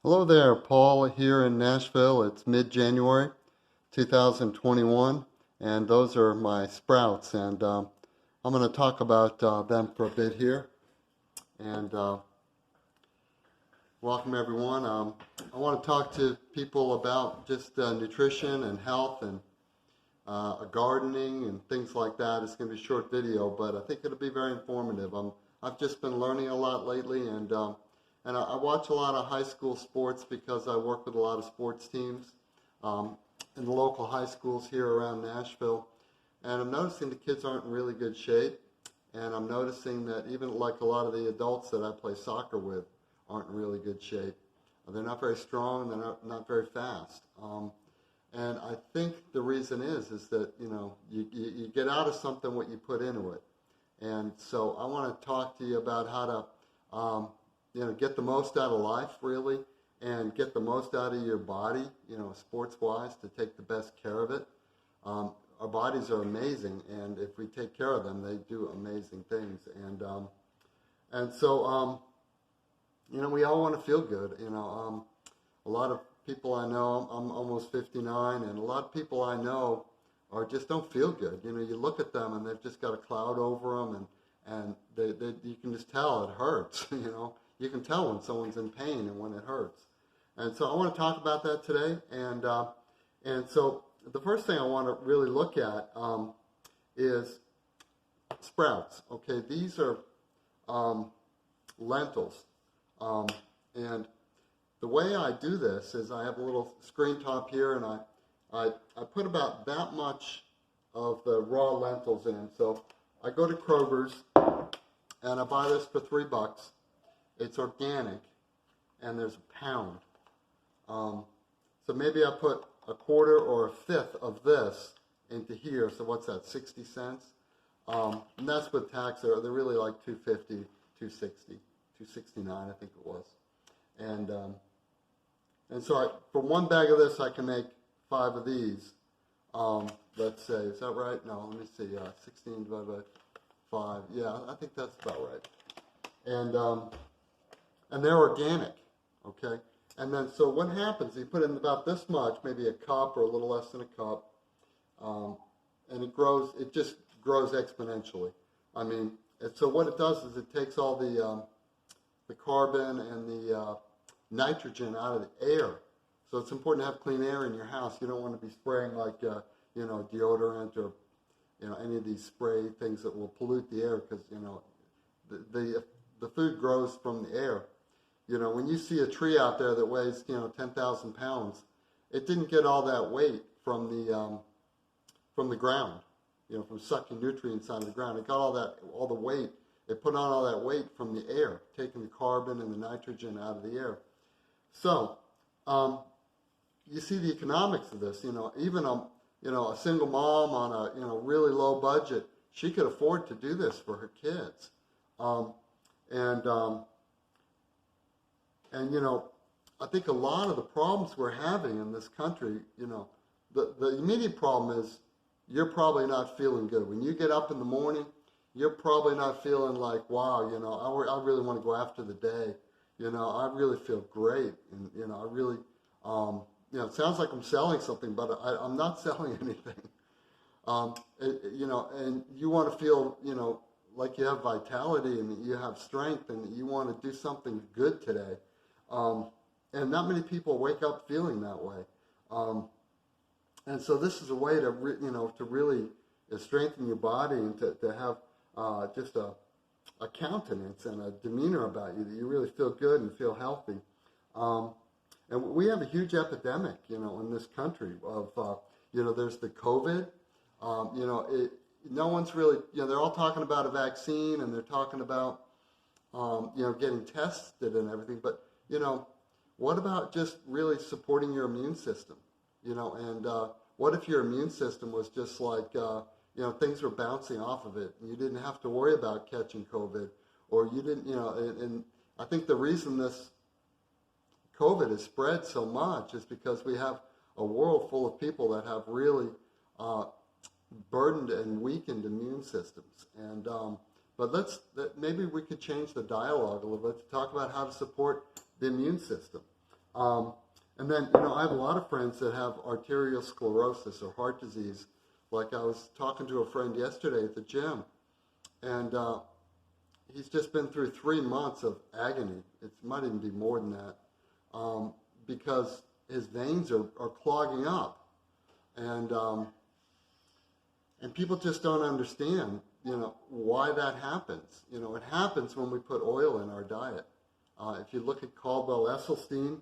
Hello there, Paul here in Nashville. It's mid-January 2021, and those are my sprouts. And I'm going to talk about them for a bit here. And welcome, everyone. I want to talk to people about just nutrition and health and gardening and things like that. It's going to be a short video, but I think it'll be very informative. I've just been learning a lot lately, and I watch a lot of high school sports because I work with a lot of sports teams in the local high schools here around Nashville. And I'm noticing the kids aren't in really good shape. And I'm noticing that even like a lot of the adults that I play soccer with aren't in really good shape. They're not very strong, they're not very fast. And I think the reason is that, you get out of something what you put into it. And so I want to talk to you about how to get the most out of life, really, and get the most out of your body, sports-wise, to take the best care of it. Our bodies are amazing, and if we take care of them, they do amazing things. And so we all want to feel good. A lot of people I know, I'm almost 59, and a lot of people I know just don't feel good. You look at them, and they've just got a cloud over them, and you can just tell it hurts, You can tell when someone's in pain and when it hurts. And so I want to talk about that today. And so the first thing I want to really look at is sprouts. Okay, these are lentils. And the way I do this is I have a little screen top here, and I put about that much of the raw lentils in. So I go to Kroger's, and I buy this for $3. It's organic, and there's a pound. So maybe I put a quarter or a fifth of this into here. So what's that, 60 cents? And that's with tax. They're really like $2.50, $2.60, $2.69, I think it was. And so for one bag of this, I can make 5 of these. Let's say, is that right? No, let me see. 16 divided by 5. Yeah, I think that's about right. And they're organic, okay? And then, so what happens, you put in about this much, maybe a cup or a little less than a cup, and it just grows exponentially. I mean, and so what it does is it takes all the carbon and the nitrogen out of the air. So it's important to have clean air in your house. You don't want to be spraying like, deodorant or, any of these spray things that will pollute the air because, the food grows from the air. When you see a tree out there that weighs, 10,000 pounds, it didn't get all that weight from the ground, from sucking nutrients out of the ground. It got all the weight. It put on all that weight from the air, taking the carbon and the nitrogen out of the air. So, you see the economics of this. Even a single mom on a really low budget, she could afford to do this for her kids. I think a lot of the problems we're having in this country, the immediate problem is you're probably not feeling good. When you get up in the morning, you're probably not feeling like, wow, I really want to go after the day. I really feel great. And, I really, it sounds like I'm selling something, but I'm not selling anything. And you want to feel, like you have vitality and you have strength and you want to do something good today. And not many people wake up feeling that way. And so this is a way to really strengthen your body and to have just a countenance and a demeanor about you that you really feel good and feel healthy. And we have a huge epidemic, in this country of, there's the COVID. No one's really, they're all talking about a vaccine and they're talking about, getting tested and everything. But, what about just really supporting your immune system? And what if your immune system was just like, things were bouncing off of it and you didn't have to worry about catching COVID, or you didn't, and I think the reason this COVID has spread so much is because we have a world full of people that have really burdened and weakened immune systems. And but maybe we could change the dialogue a little bit to talk about how to support the immune system. And then, I have a lot of friends that have arterial sclerosis or heart disease. Like I was talking to a friend yesterday at the gym, and he's just been through 3 months of agony. It might even be more than that, because his veins are clogging up, and people just don't understand, why that happens. It happens when we put oil in our diet. If you look at Caldwell Esselstyn,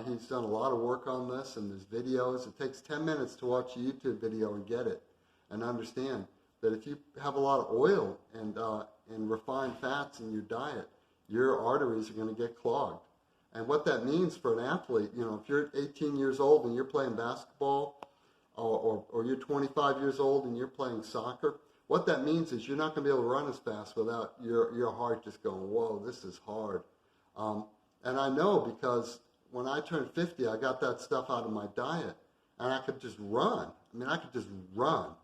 he's done a lot of work on this, and there's videos. It takes 10 minutes to watch a YouTube video and get it, and understand that if you have a lot of oil and refined fats in your diet, your arteries are going to get clogged. And what that means for an athlete, if you're 18 years old and you're playing basketball, or you're 25 years old and you're playing soccer, what that means is you're not going to be able to run as fast without your heart just going, whoa, this is hard. And I know, because when I turned 50, I got that stuff out of my diet, and I could just run. I could just run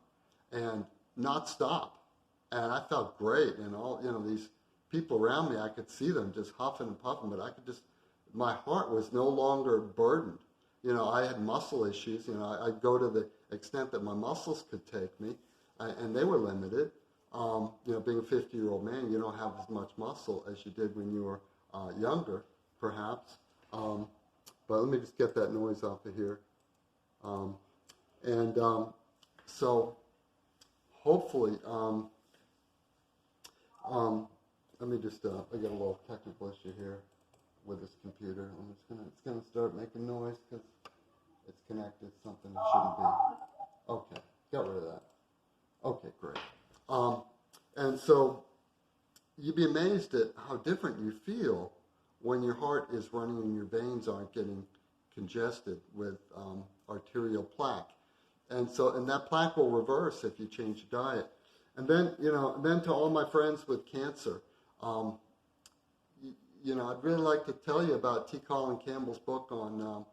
and not stop. And I felt great. And all, these people around me, I could see them just huffing and puffing, but my heart was no longer burdened. I had muscle issues. I'd go to the extent that my muscles could take me, and they were limited. Being a 50-year-old man, you don't have as much muscle as you did when you were younger, perhaps. But let me just get that noise off of here. So hopefully, let me just, I got a little technical issue here with this computer. It's gonna start making noise because it's connected to something it shouldn't be. Okay, got rid of that. Okay, great. And so you'd be amazed at how different you feel when your heart is running and your veins aren't getting congested with arterial plaque. And that plaque will reverse if you change your diet. And then, then to all my friends with cancer, I'd really like to tell you about T. Colin Campbell's book called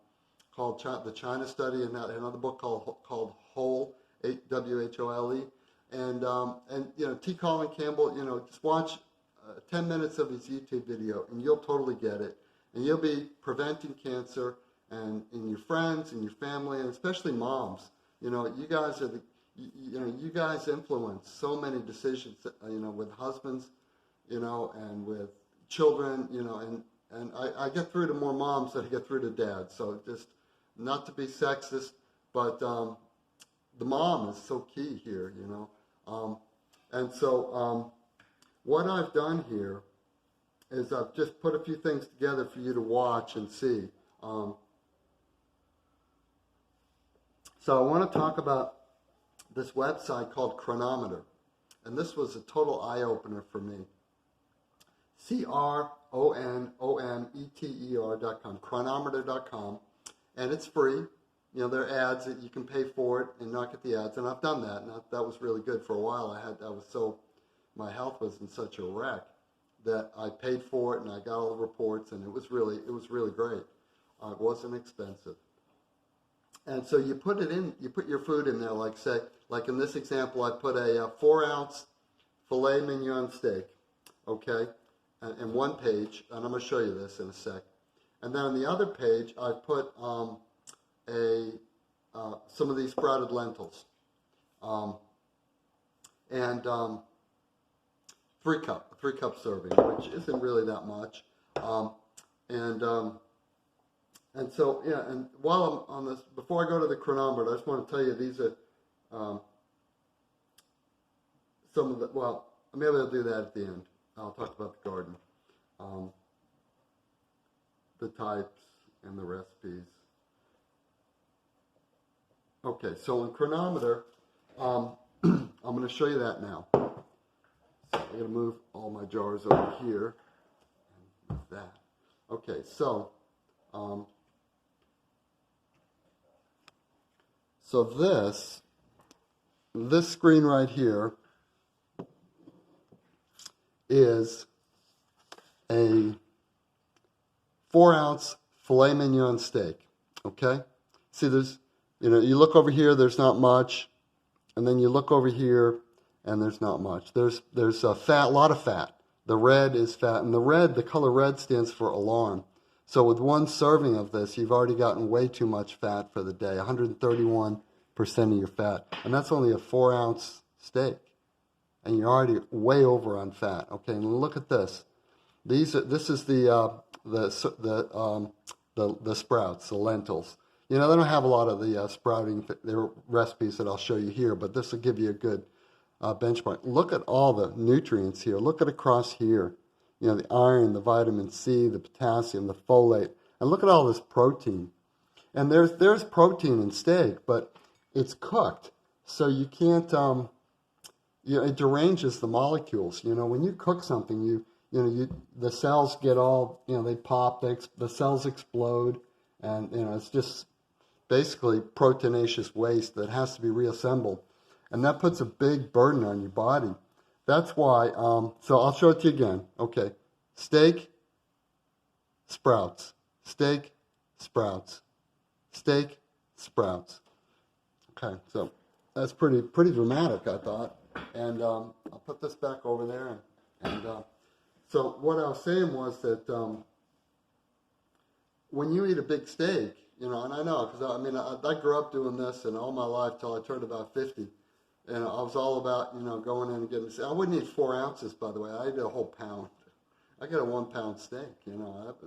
The China Study, and another book called Whole, W-H-O-L-E. And T. Colin Campbell, just watch 10 minutes of his YouTube video, and you'll totally get it. And you'll be preventing cancer, and in your friends and your family, and especially moms. You guys are you guys influence so many decisions, with husbands, and with children, and I get through to more moms than I get through to dads. So just not to be sexist, but the mom is so key here, what I've done here is I've just put a few things together for you to watch and see. So I want to talk about this website called Chronometer. And this was a total eye-opener for me. CRONOMETER.com, chronometer.com. And it's free. There are ads that you can pay for it and not get the ads. And I've done that. And that was really good for a while. My health was in such a wreck that I paid for it and I got all the reports, and it was really great. It wasn't expensive. And so you put your food in there, like in this example, I put a 4-ounce filet mignon steak, okay, in one page, and I'm going to show you this in a sec. And then on the other page, I put some of these sprouted lentils, and 3 cup serving, which isn't really that much, and so, and while I'm on this, before I go to the chronometer, I just want to tell you these are some of the, well, maybe I'll do that at the end. I'll talk about the garden, the types and the recipes. Okay, so in chronometer, I'm going to show you that now. So I'm going to move all my jars over here, and move that. Okay, so this screen right here is a 4-ounce filet mignon steak, okay? See, there's, you look over here, there's not much, and then you look over here, and there's not much. There's a lot of fat. The red is fat, and the color red stands for alarm. So with one serving of this, you've already gotten way too much fat for the day, 131% of your fat. And that's only a 4-ounce steak. And you're already way over on fat. Okay, and look at this. This is the sprouts, the lentils. You know, they don't have a lot of the sprouting recipes that I'll show you here, but this will give you a good benchmark. Look at all the nutrients here. Look at across here. You know, the iron, the vitamin C, the potassium, the folate. And look at all this protein. And there's protein in steak, but it's cooked. So you can't, it deranges the molecules. You know, when you cook something, the cells get all, they pop, the cells explode. And, it's just basically proteinaceous waste that has to be reassembled. And that puts a big burden on your body. That's why, so I'll show it to you again. Okay, steak, sprouts, steak, sprouts, steak, sprouts. Okay, so that's pretty dramatic, I thought. And I'll put this back over there. And so what I was saying was that when you eat a big steak, and I know, because I grew up doing this and all my life till I turned about 50. And I was all about, going in and getting. I wouldn't eat 4 ounces, by the way. I eat a whole pound. I get a 1-pound steak.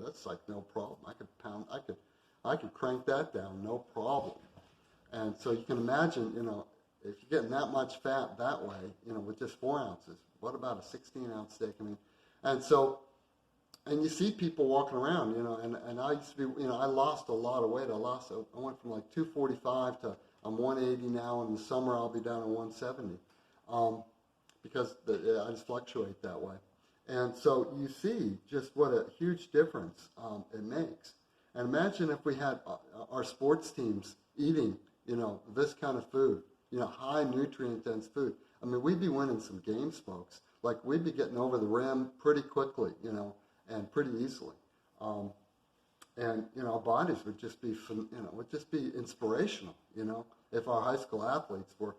That's like no problem. I could crank that down, no problem. And so you can imagine, if you're getting that much fat that way, with just 4 ounces. What about a 16-ounce steak? And you see people walking around, and I used to be, I lost a lot of weight. I went from like 245 to I'm 180 now. In the summer, I'll be down to 170 because I just fluctuate that way. And so you see just what a huge difference it makes. And imagine if we had our sports teams eating, this kind of food, high nutrient-dense food. We'd be winning some games, folks. Like, we'd be getting over the rim pretty quickly, and pretty easily. And, our bodies would just be, inspirational, if our high school athletes were,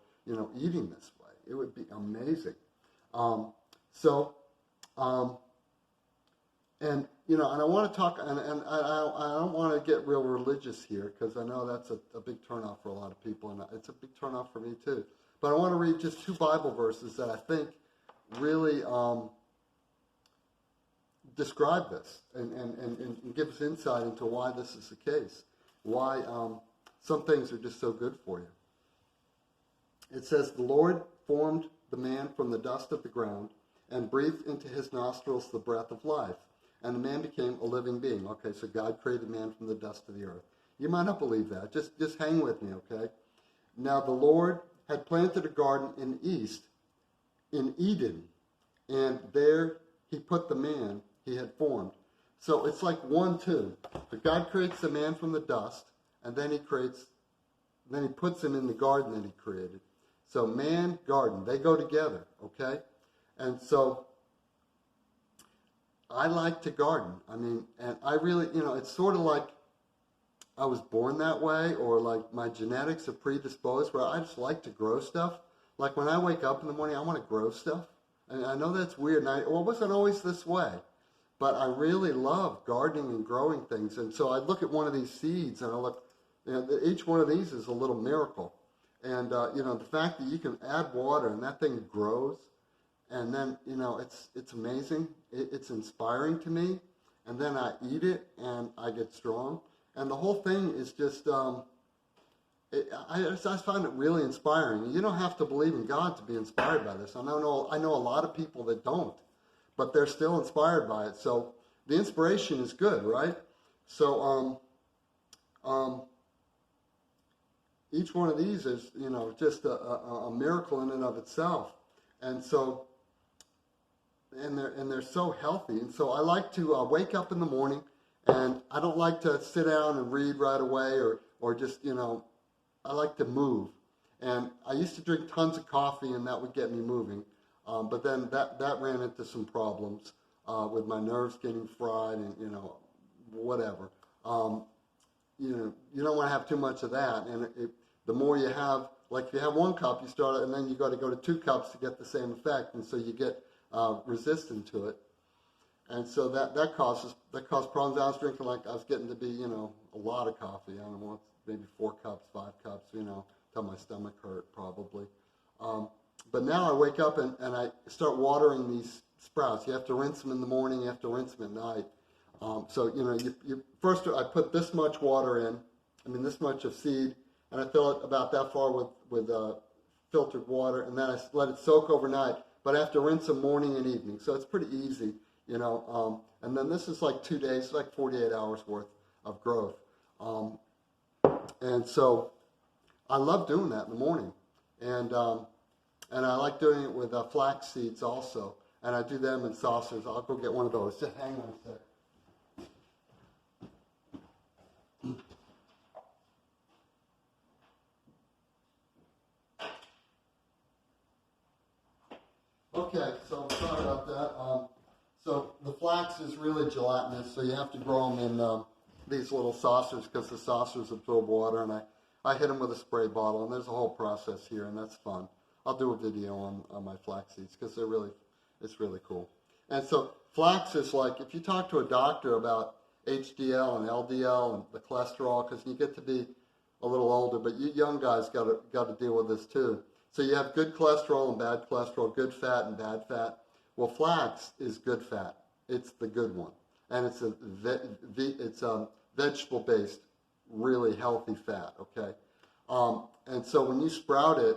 eating this way. It would be amazing. And I want to talk, and I don't want to get real religious here, because I know that's a big turnoff for a lot of people, and it's a big turnoff for me too. But I want to read just 2 Bible verses that I think really describe this and give us insight into why this is the case, why some things are just so good for you. It says, "The Lord formed the man from the dust of the ground and breathed into his nostrils the breath of life, and the man became a living being." Okay, so God created man from the dust of the earth. You might not believe that. Just hang with me, okay? "Now the Lord had planted a garden in the east, in Eden, and there he put the man he had formed." So it's like 1-2. But God creates the man from the dust, and then he puts him in the garden that he created. So man, garden, they go together, okay? And so I like to garden. And I really, it's sort of like I was born that way, or like my genetics are predisposed where I just like to grow stuff. Like when I wake up in the morning, I want to grow stuff. And I know that's weird, and it wasn't always this way. But I really love gardening and growing things. And so I look at one of these seeds, and I look, each one of these is a little miracle. And, the fact that you can add water and that thing grows, and then, it's amazing. It's inspiring to me. And then I eat it, and I get strong. And the whole thing is just, I find it really inspiring. You don't have to believe in God to be inspired by this. I know a lot of people that don't, but they're still inspired by it. So the inspiration is good, right? So each one of these is, just a miracle in and of itself. And so, and they're so healthy. And so I like to wake up in the morning, and I don't like to sit down and read right away or just, I like to move. And I used to drink tons of coffee, and that would get me moving. But then that ran into some problems with my nerves getting fried and, whatever. You don't want to have too much of that. And the more you have, like if you have 1 cup, you start, and then you got to go to 2 cups to get the same effect. And so you get resistant to it. And so that caused problems. I was getting to be, a lot of coffee. I don't know, maybe 4 cups, 5 cups, till my stomach hurt probably. But now I wake up and I start watering these sprouts. You have to rinse them in the morning, you have to rinse them at night. So, you first I put this much water in, this much of seed, and I fill it about that far with filtered water, and then I let it soak overnight. But I have to rinse them morning and evening, so it's pretty easy, And then this is like 2 days, like 48 hours worth of growth. And so I love doing that in the morning. And I like doing it with flax seeds also. And I do them in saucers. I'll go get one of those. Just hang on a sec. Okay, so sorry about that. So the flax is really gelatinous, so you have to grow them in these little saucers because the saucers absorb water, and I hit them with a spray bottle, and there's a whole process here, and that's fun. I'll do a video on my flax seeds because it's really cool. And so flax is like, if you talk to a doctor about HDL and LDL and the cholesterol, because you get to be a little older, but you young guys got to deal with this too. So you have good cholesterol and bad cholesterol, good fat and bad fat. Well, flax is good fat. It's the good one, and it's a vegetable-based, really healthy fat. Okay, and so when you sprout it,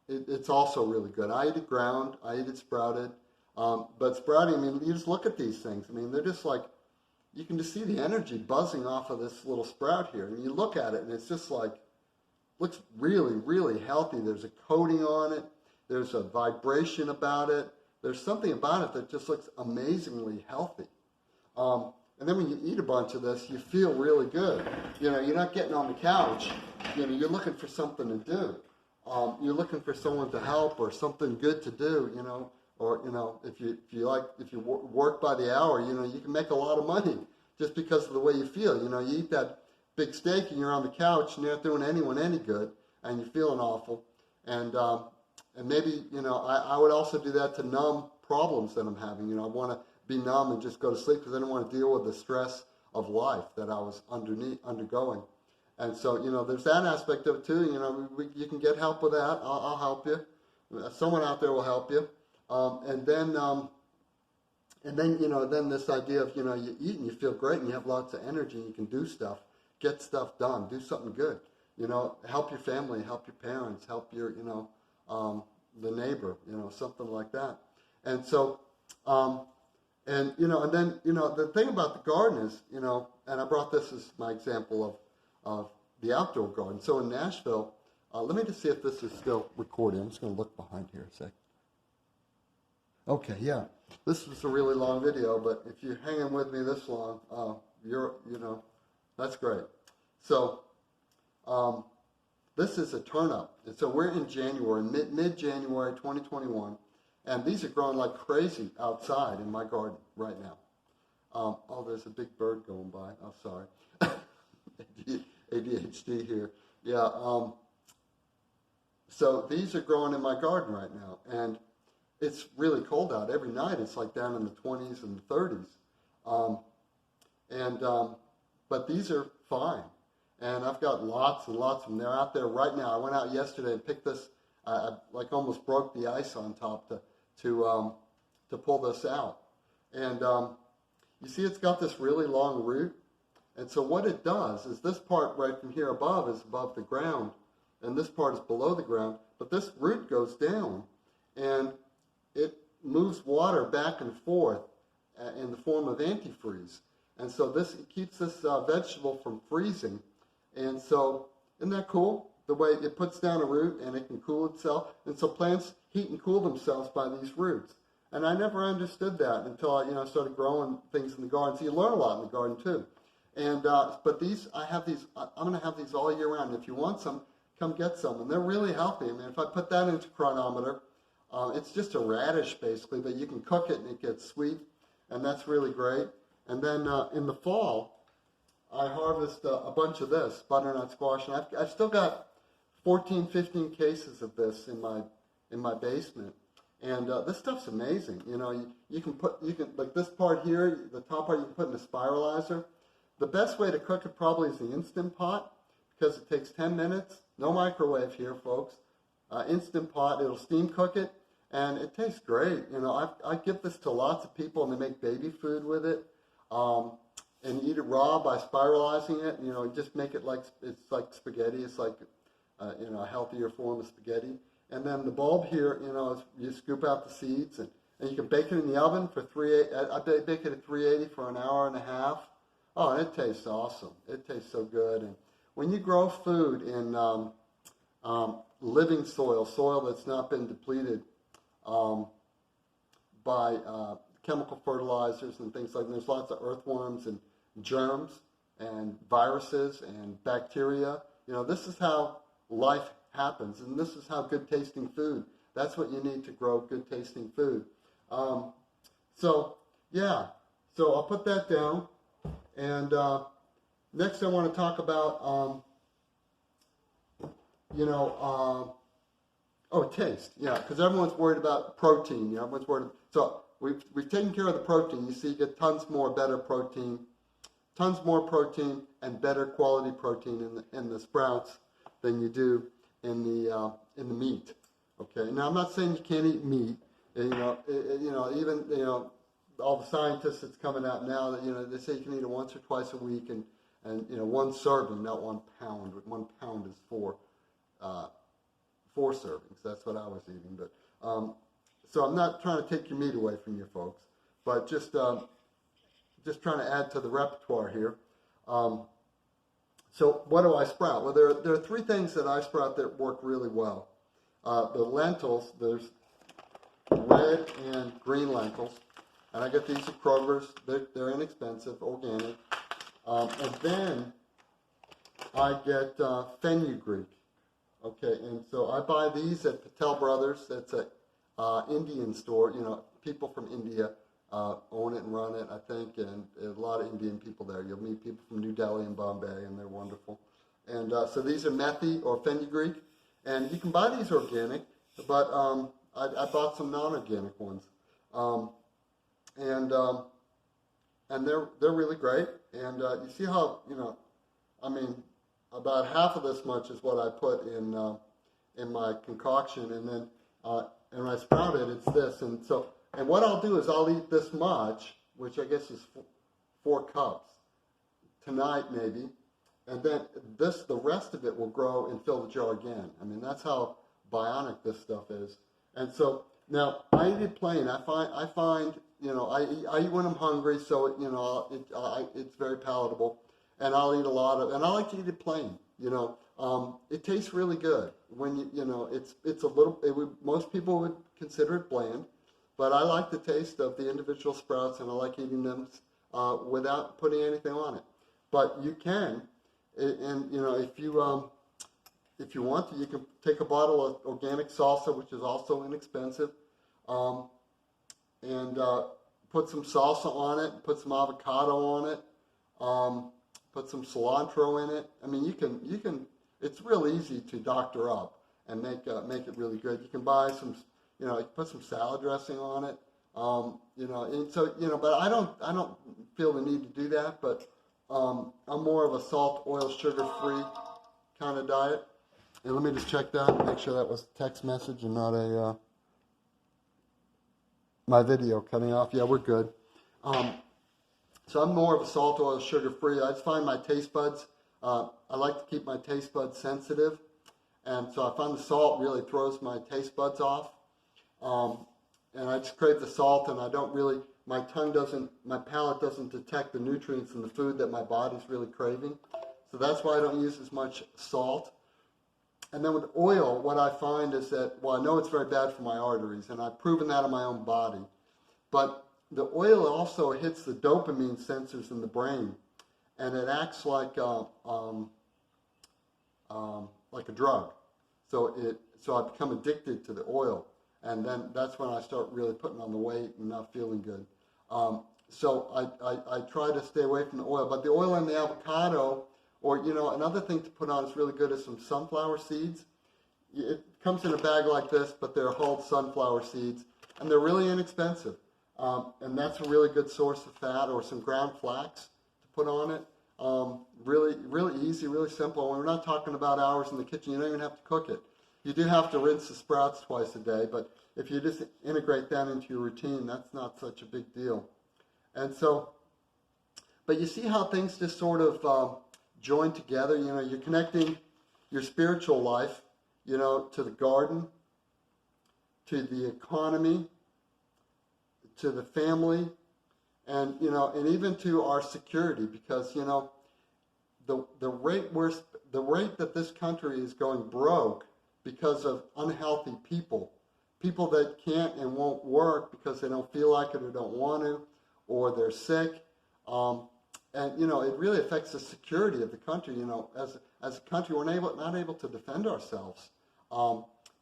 it's also really good. I eat it ground. I eat it sprouted. But sprouting, you just look at these things. They're just like, you can just see the energy buzzing off of this little sprout here, and you look at it, and it's just like, looks really, really healthy. There's a coating on it. There's a vibration about it. There's something about it that just looks amazingly healthy. And then when you eat a bunch of this, you feel really good. You're not getting on the couch. You're looking for something to do. You're looking for someone to help or something good to do. Or if you work by the hour, you can make a lot of money just because of the way you feel. You eat that big steak and you're on the couch and you're not doing anyone any good and you're feeling awful. And maybe, I would also do that to numb problems that I'm having. I want to be numb and just go to sleep because I don't want to deal with the stress of life that I was undergoing. And so, there's that aspect of it too. You can get help with that. I'll help you. Someone out there will help you. And then this idea of, you eat and you feel great and you have lots of energy and you can do stuff, get stuff done, do something good. Help your family, help your parents, help your, the neighbor, something like that. And so, and then the thing about the garden is, and I brought this as my example of the outdoor garden. So in Nashville, let me just see if this is still recording. I'm just going to look behind here a sec. Okay, yeah. This was a really long video, but if you're hanging with me this long, that's great. So, this is a turnip. And so we're in January, mid-January 2021, and these are growing like crazy outside in my garden right now. There's a big bird going by. Oh, sorry. ADHD here. Yeah. So these are growing in my garden right now, and it's really cold out. Every night it's like down in the 20s and the 30s. But these are fine. And I've got lots and lots of them. They're out there right now. I went out yesterday and picked this. I almost broke the ice on top to pull this out. And you see it's got this really long root. And so what it does is this part right from here above is above the ground. And this part is below the ground. But this root goes down. And it moves water back and forth in the form of antifreeze. And so it keeps this vegetable from freezing. And so, isn't that cool? The way it puts down a root and it can cool itself. And so plants heat and cool themselves by these roots. And I never understood that until I started growing things in the garden. So you learn a lot in the garden too. And but these, I'm going to have these all year round. If you want some, come get some. And they're really healthy. If I put that into chronometer, it's just a radish basically, but you can cook it and it gets sweet. And that's really great. And then in the fall, I harvest a bunch of this, butternut squash, and I've still got 14, 15 cases of this in my basement. And this stuff's amazing. You can like this part here, the top part you can put in a spiralizer. The best way to cook it probably is the Instant Pot because it takes 10 minutes. No microwave here, folks. Instant Pot, it'll steam cook it, and it tastes great. I give this to lots of people, and they make baby food with it. And you eat it raw by spiralizing it. Just make it like it's like spaghetti. It's like a healthier form of spaghetti. And then the bulb here, you scoop out the seeds, and you can bake it in the oven for I bake it at 380 for an hour and a half. Oh, and it tastes awesome. It tastes so good. And when you grow food in living soil that's not been depleted by chemical fertilizers and things like that, there's lots of earthworms and germs and viruses and bacteria. This is how life happens, and this is how good tasting food. That's what you need to grow good tasting food. So I'll put that down. And next, I want to talk about taste. Yeah, because everyone's worried about protein. Everyone's worried. So we've taken care of the protein. You see, you get tons more protein, and better quality protein in the sprouts than you do in the meat. Okay. Now I'm not saying you can't eat meat. Even all the scientists that's coming out now that they say you can eat it once or twice a week, and one serving, not 1 pound. 1 pound is four servings. That's what I was eating. But so I'm not trying to take your meat away from you folks, but just trying to add to the repertoire here. So what do I sprout? Well, there are 3 things that I sprout that work really well. The lentils, there's red and green lentils, and I get these at Kroger's. They're inexpensive, organic. And then I get fenugreek. Okay, and so I buy these at Patel Brothers. That's an Indian store. People from India own it and run it, I think, and a lot of Indian people there. You'll meet people from New Delhi and Bombay, and they're wonderful. And so these are methi or fenugreek, and you can buy these organic, but I bought some non-organic ones, and they're really great. And you see how about half of this much is what I put in my concoction, and then and when I sprout it, it's this. And what I'll do is I'll eat this much, which I guess is 4 cups tonight maybe, and then the rest of it will grow and fill the jar again. That's how bionic this stuff is. And so now I eat it plain. I find I eat when I'm hungry, so it's very palatable, and I'll eat a lot of, and I like to eat it plain. It tastes really good when it's a little. Most people would consider it bland. But I like the taste of the individual sprouts, and I like eating them without putting anything on it. But you can, and if you want to, you can take a bottle of organic salsa, which is also inexpensive, and put some salsa on it, put some avocado on it, put some cilantro in it. You can. It's real easy to doctor up and make it really good. You can buy some. Put some salad dressing on it, and so, but I don't feel the need to do that, but I'm more of a salt, oil, sugar-free kind of diet. And let me just check that and make sure that was a text message and not my video cutting off. Yeah, we're good. So I'm more of a salt, oil, sugar-free. I just find my taste buds, I like to keep my taste buds sensitive, and so I find the salt really throws my taste buds off. And I just crave the salt, and I don't really, my palate doesn't detect the nutrients in the food that my body's really craving. So that's why I don't use as much salt. And then with oil, what I find is that, I know it's very bad for my arteries, and I've proven that in my own body. But the oil also hits the dopamine sensors in the brain, and it acts like a drug. So I become addicted to the oil. And then that's when I start really putting on the weight and not feeling good. So I try to stay away from the oil. But the oil in the avocado, or, another thing to put on is really good is some sunflower seeds. it comes in a bag like this, but they're whole sunflower seeds, and they're really inexpensive. And that's a really good source of fat, or some ground flax to put on it. Really, really easy, really simple. And we're not talking about hours in the kitchen. You don't even have to cook it. You do have to rinse the sprouts twice a day, but if you just integrate that into your routine, that's not such a big deal. And so, but you see how things just sort of join together. You know, you're connecting your spiritual life, you know, to the garden, to the economy, to the family, and, you know, and even to our security, because, you know, the rate that this country is going broke because of unhealthy people that can't and won't work because they don't feel like it or don't want to, or they're sick, and, you know, it really affects the security of the country. You know, as a country, we're not able to defend ourselves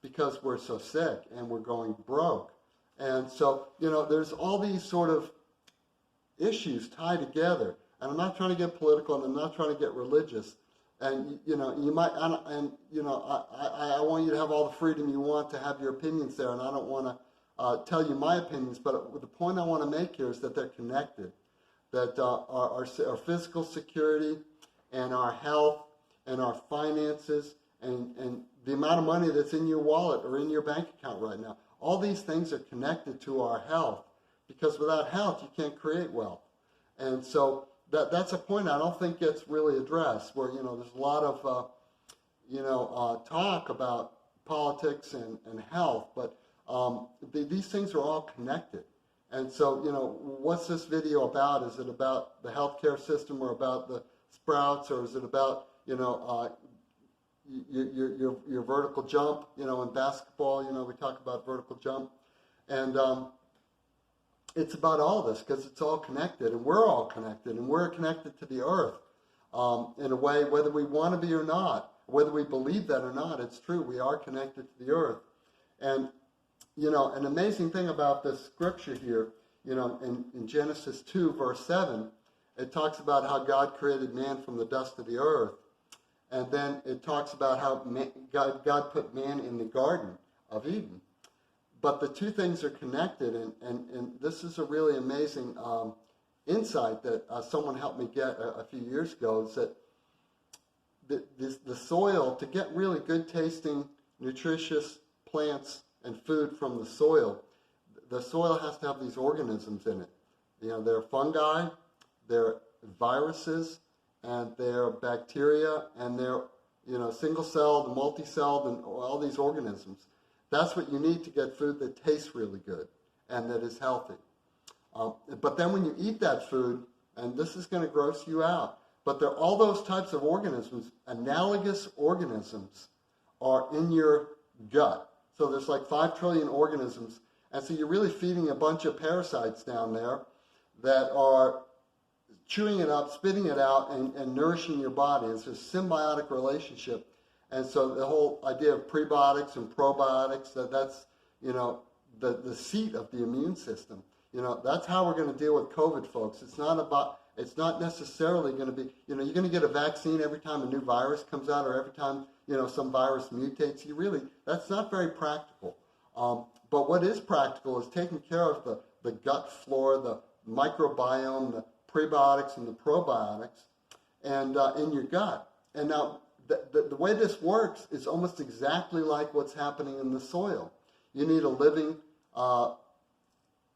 because we're so sick and we're going broke. And so, you know, there's all these sort of issues tied together. And I'm not trying to get political, and I'm not trying to get religious. And, you know, you might, and, you know, I want you to have all the freedom you want to have your opinions there, and I don't want to tell you my opinions, but the point I want to make here is that they're connected, that our physical security and our health and our finances and the amount of money that's in your wallet or in your bank account right now, all these things are connected to our health, because without health, you can't create wealth. And so that's a point I don't think gets really addressed, where, you know, there's a lot of, talk about politics and health, but these things are all connected. And so, you know, what's this video about? Is it about the healthcare system, or about the sprouts, or is it about, you know, your vertical jump? You know, in basketball, you know, we talk about vertical jump. And it's about all this, because it's all connected, and we're all connected, and we're connected to the earth in a way, whether we want to be or not, whether we believe that or not. It's true. We are connected to the earth. And, you know, an amazing thing about this scripture here, you know, in Genesis 2, verse 7, it talks about how God created man from the dust of the earth. And then it talks about how God put man in the Garden of Eden. But the two things are connected, and this is a really amazing insight that someone helped me get a few years ago, is that the soil, to get really good tasting, nutritious plants and food from the soil has to have these organisms in it. You know, they're fungi, they're viruses, and they're bacteria, and they're, you know, single-celled, multi-celled, and all these organisms. That's what you need to get food that tastes really good and that is healthy. But then when you eat that food, and this is going to gross you out, but there are all those types of organisms, analogous organisms, are in your gut. So there's like 5 trillion organisms, and so you're really feeding a bunch of parasites down there that are chewing it up, spitting it out, and nourishing your body. It's a symbiotic relationship. And so the whole idea of prebiotics and probiotics, that's, you know, the seat of the immune system. You know, that's how we're going to deal with COVID, folks. It's not necessarily going to be, you know, you're going to get a vaccine every time a new virus comes out, or every time, you know, some virus mutates. That's not very practical. But what is practical is taking care of the gut flora, the microbiome, the prebiotics and the probiotics, and in your gut. And now, the way this works is almost exactly like what's happening in the soil. You need a living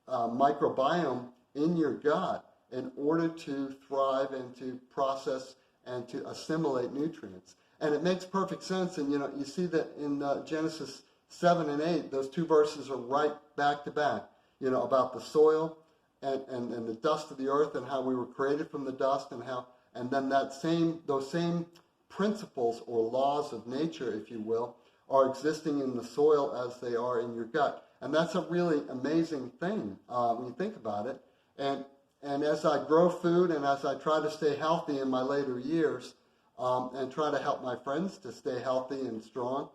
microbiome in your gut in order to thrive and to process and to assimilate nutrients. And it makes perfect sense. And, you know, you see that in Genesis 7 and 8, those two verses are right back to back, you know, about the soil and the dust of the earth, and how we were created from the dust, and then those same principles or laws of nature, if you will, are existing in the soil as they are in your gut. And that's a really amazing thing when you think about it. And as I grow food, and as I try to stay healthy in my later years, and try to help my friends to stay healthy and strong,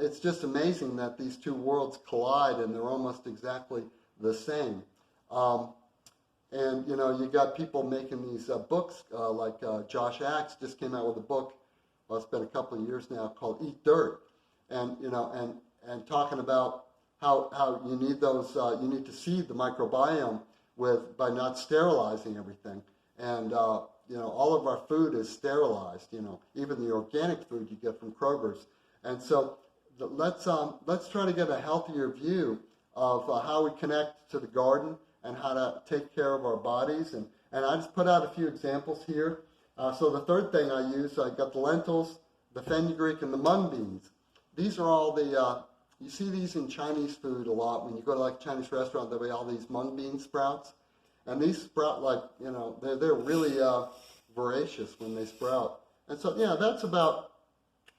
it's just amazing that these two worlds collide, and they're almost exactly the same. And, you know, you got people making these books, like Josh Axe just came out with a book, well, it's been a couple of years now, called Eat Dirt. and and talking about how you need those you need to seed the microbiome by not sterilizing everything, and all of our food is sterilized, even the organic food you get from Kroger's. And so let's try to get a healthier view of how we connect to the garden and how to take care of our bodies. And I just put out a few examples here. So the third thing I got the lentils, the fenugreek, and the mung beans. These are all the, you see these in Chinese food a lot. When you go to like a Chinese restaurant, there'll be all these mung bean sprouts. And these sprout they're really voracious when they sprout. And so, that's about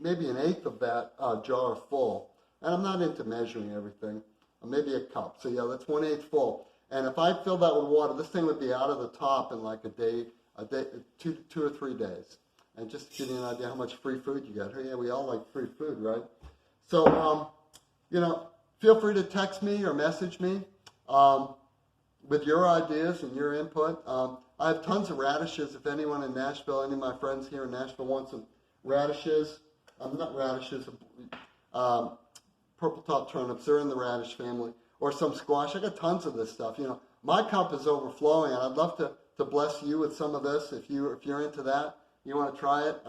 maybe an eighth of that jar full. And I'm not into measuring everything. Maybe a cup. So that's 1/8 full. And if I filled that with water, this thing would be out of the top in like a day, 2 or 3 days. And just to give you an idea how much free food you get. Yeah, we all like free food, right? So, feel free to text me or message me with your ideas and your input. I have tons of radishes. If anyone in Nashville, any of my friends here in Nashville want some radishes, not radishes, purple top turnips, they're in the radish family, or some squash. I got tons of this stuff. My cup is overflowing, and I'd love to bless you with some of this if you're into that. You want to try it.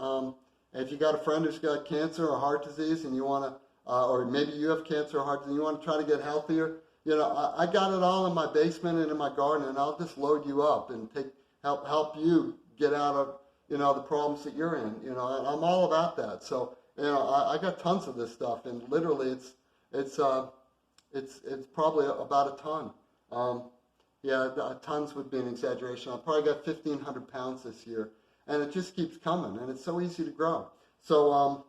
If you got a friend who's got cancer or heart disease, and you want to, or maybe you have cancer or heart disease, and you want to try to get healthier, I got it all in my basement and in my garden, and I'll just load you up and help you get out of the problems that you're in. And I'm all about that. So I got tons of this stuff, and literally it's probably about a ton. Tons would be an exaggeration. I probably got 1,500 pounds this year, and it just keeps coming, and it's so easy to grow. So